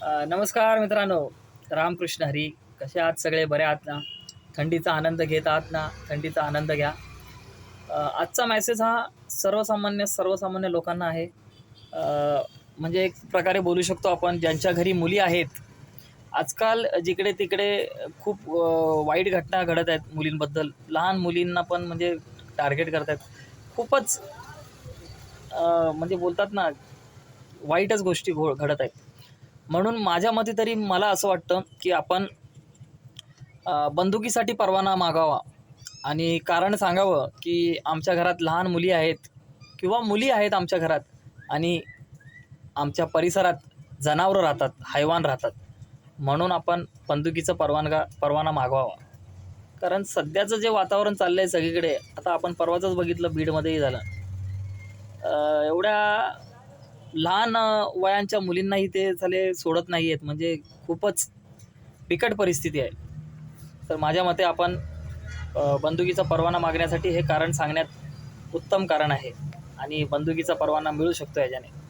नमस्कार मित्रांनो, रामकृष्ण हरी. कसे आहात सगळे? बरे आहात ना? थंडीचा आनंद घेत आहात ना? थंडीचा आनंद घ्या. आजचा मेसेज हा सर्वसामान्य लोकांना आहे. अ, म्हणजे एक प्रकारे बोलू शकतो आपण, ज्यांच्या घरी मुली आहेत. आजकाल जिकडे-तिकडे खूप वाईट घटना घडत आहेत मुलींबद्दल. लहान मुलींना पण म्हणजे टार्गेट करत आहेत. खूपच म्हणजे बोलतात ना, वाईटच गोष्टी घडत आहेत. म्हणून माझ्या मते तरी मला असं वाटतं, की आपण बंदुकीसाठी परवाना मागावा आणि कारण सांगावं, की आमच्या घरात लहान मुली आहेत किंवा मुली आहेत आमच्या घरात आणि आमच्या परिसरात जनावरं राहतात, हैवान राहतात. म्हणून आपण बंदुकीचा परवाना मागवावा. कारण सध्याचं जे वातावरण चाललंय सगळीकडे, आता आपण परवाचंच बघितलं बीडमध्येही झालं. एवढ्या लहान वयांच्या मुलींनाही ते साले सोडत नाहीयेत. म्हणजे खूपच बिकट परिस्थिती आहे. तर माझ्या मते आपण बंदुकीचा परवाना मागण्यासाठी हे कारण सांगण्यात उत्तम कारण आहे आणि बंदुकीचा परवाना मिळू शकतो याच्याने.